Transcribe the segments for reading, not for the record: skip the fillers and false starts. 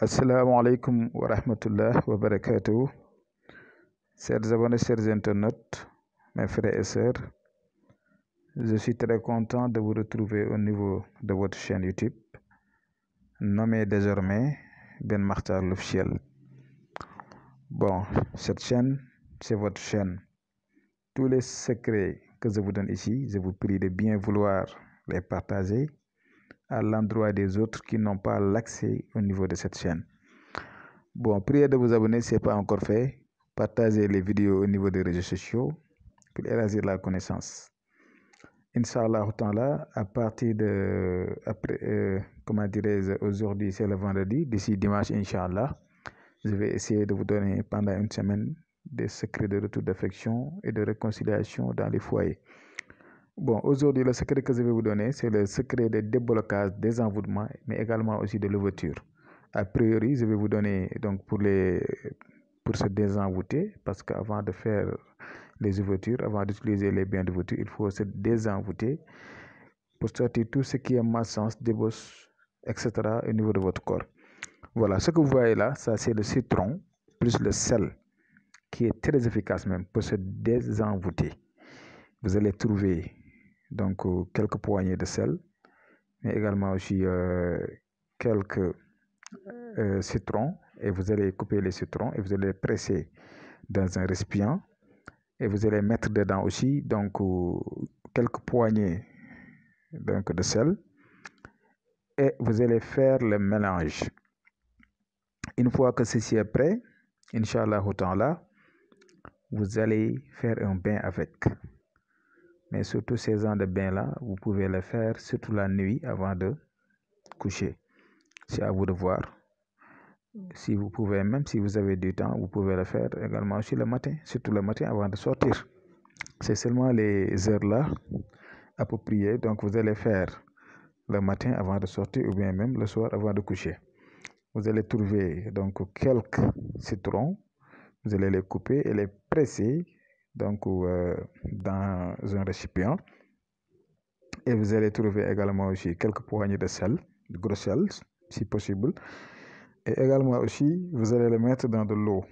Assalamu alaikum wa rahmatullah wa barakatuh. Chers abonnés, chers internautes, mes frères et sœurs, je suis très content de vous retrouver au niveau de votre chaîne YouTube, nommée désormais Ben Makhtar l'officiel. Bon, cette chaîne, c'est votre chaîne. Tous les secrets que je vous donne ici, je vous prie de bien vouloir les partager à l'endroit des autres qui n'ont pas l'accès au niveau de cette chaîne. Bon, priez de vous abonner si ce n'est pas encore fait. Partagez les vidéos au niveau des réseaux sociaux pour élargir la connaissance. Inch'Allah, à partir de, comment dirais-je, aujourd'hui c'est le vendredi, d'ici dimanche, Inch'Allah, je vais essayer de vous donner pendant une semaine des secrets de retour d'affection et de réconciliation dans les foyers. Bon, aujourd'hui, le secret que je vais vous donner, c'est le secret de déblocage, des envoûtements, mais également aussi de l'ouverture. A priori, je vais vous donner donc pour se désenvoûter, parce qu'avant de faire les ouvertures, avant d'utiliser les biens d'ouverture, il faut se désenvoûter pour sortir tout ce qui est malchance, débauche, etc. au niveau de votre corps. Voilà, ce que vous voyez là, ça c'est le citron plus le sel, qui est très efficace même pour se désenvoûter. Vous allez trouver donc quelques poignées de sel, mais également aussi quelques citrons, et vous allez couper les citrons et vous allez les presser dans un récipient et vous allez mettre dedans aussi donc quelques poignées donc de sel et vous allez faire le mélange. Une fois que ceci est prêt, Inch'Allah ta'ala, vous allez faire un bain avec. Mais surtout ces genres de bains là, vous pouvez le faire surtout la nuit avant de coucher. C'est à vous de voir. Si vous pouvez, même si vous avez du temps, vous pouvez le faire également aussi le matin, surtout le matin avant de sortir. C'est seulement les heures là appropriées. Donc vous allez faire le matin avant de sortir ou bien même le soir avant de coucher. Vous allez trouver donc quelques citrons, vous allez les couper et les presser donc dans un récipient. Et vous allez trouver également aussi quelques poignées de sel, de gros sel si possible. Et également aussi, vous allez le mettre dans de l'eau.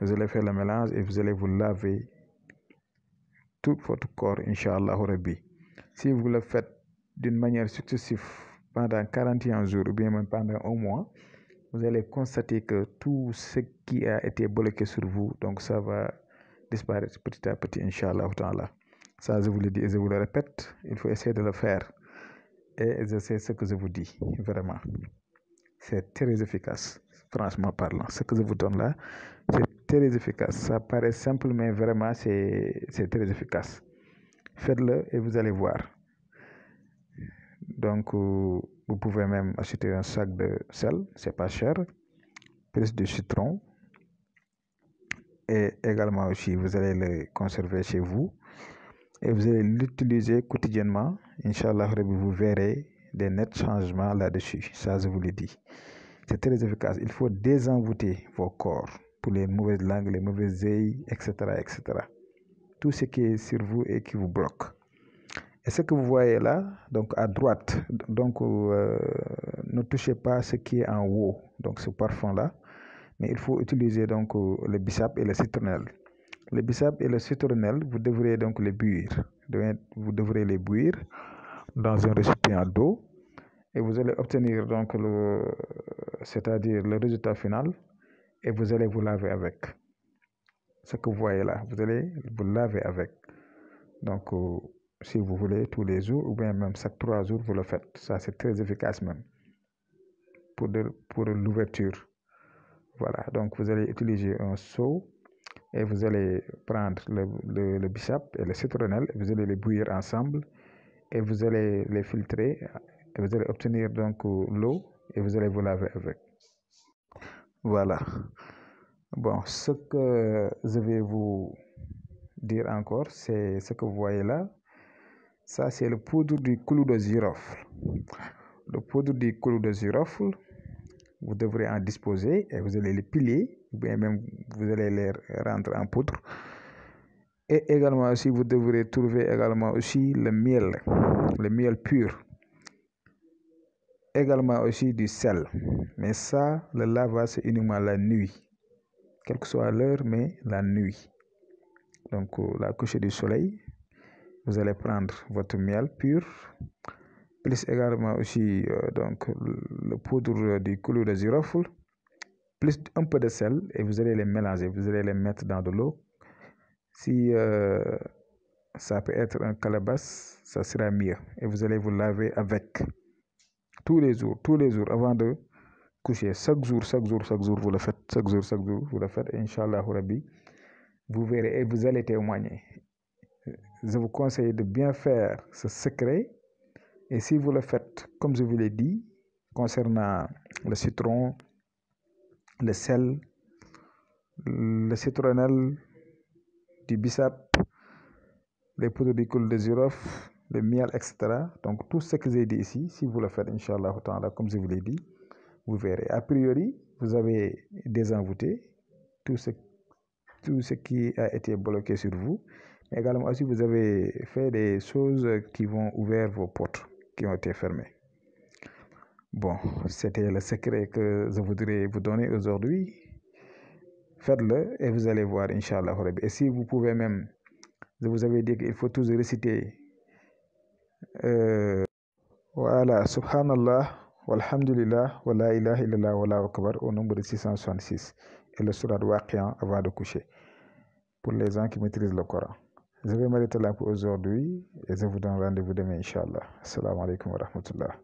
Vous allez faire le mélange et vous allez vous laver tout votre corps, Inch'Allah Rabbi. Si vous le faites d'une manière successive pendant 41 jours ou bien même pendant un mois, vous allez constater que tout ce qui a été bloqué sur vous, donc ça va disparaître petit à petit, Inch'Allah ta'ala. Ça, je vous le dis et je vous le répète, il faut essayer de le faire. Et je sais ce que je vous dis, vraiment. C'est très efficace, franchement parlant. Ce que je vous donne là, c'est très efficace. Ça paraît simple, mais vraiment, c'est très efficace. Faites-le et vous allez voir. Donc, vous pouvez même acheter un sac de sel, c'est pas cher, plus de citron. Et également aussi, vous allez le conserver chez vous. Et vous allez l'utiliser quotidiennement. Inch'Allah, vous verrez des nets changements là-dessus. Ça, je vous le dis. C'est très efficace. Il faut désenvoûter vos corps pour les mauvaises langues, les mauvaises œils, etc., etc. Tout ce qui est sur vous et qui vous bloque. Et ce que vous voyez là, donc à droite, donc ne touchez pas ce qui est en haut, donc ce parfum-là, mais il faut utiliser donc le bissap et le citronnelle. Le bissap et le citronnelle, vous devrez donc les bouillir. Vous devrez les bouillir dans un récipient d'eau. Et vous allez obtenir donc c'est-à-dire le résultat final et vous allez vous laver avec. Ce que vous voyez là, vous allez vous laver avec. Donc, si vous voulez, tous les jours ou bien même chaque 3 jours, vous le faites. Ça, c'est très efficace même pour l'ouverture. Voilà, donc vous allez utiliser un seau et vous allez prendre le bissap et le citronnelle, vous allez les bouillir ensemble et vous allez les filtrer. Et vous allez obtenir donc l'eau et vous allez vous laver avec. Voilà. Bon, ce que je vais vous dire encore, c'est ce que vous voyez là. Ça, c'est le poudre du clou de girofle. Le poudre du clou de girofle, vous devrez en disposer et vous allez les piler ou bien même vous allez les rendre en poudre. Et également aussi, vous devrez trouver également aussi le miel pur. également aussi du sel. Mais ça, le lavage, c'est uniquement la nuit. Quelle que soit l'heure, mais la nuit. Donc, la couche du soleil, vous allez prendre votre miel pur, plus également aussi donc, le poudre du clou de girofle, plus un peu de sel, et vous allez les mélanger. Vous allez les mettre dans de l'eau. Si ça peut être un calebasse, ça sera mieux. Et vous allez vous laver avec tous les jours, avant de coucher. Chaque jour, vous le faites. Chaque jour, vous le faites. Et Inch'Allah Rabbi, vous verrez et vous allez témoigner. Je vous conseille de bien faire ce secret. Et si vous le faites, comme je vous l'ai dit, concernant le citron, le sel, le citronnelle, du bissap, les poudres de clou de girofle, le miel, etc. Donc, tout ce que j'ai dit ici, si vous le faites, Inch'Allah, comme je vous l'ai dit, vous verrez. A priori, vous avez désenvoûté tout ce qui a été bloqué sur vous. Mais également aussi, vous avez fait des choses qui vont ouvrir vos portes qui ont été fermées. Bon, c'était le secret que je voudrais vous donner aujourd'hui. Faites-le et vous allez voir, Inch'Allah. Et si vous pouvez même, je vous avais dit qu'il faut toujours réciter voilà, Subhanallah, walhamdulillah, wa la ilaha illallah, wa la akbar au nombre de 666 et le surat Waqian avant de coucher pour les gens qui maîtrisent le Coran. Je vais m'arrêter là pour aujourd'hui et je vous donne rendez-vous demain, Inch'Allah. Assalamu alaikum wa rahmatullah.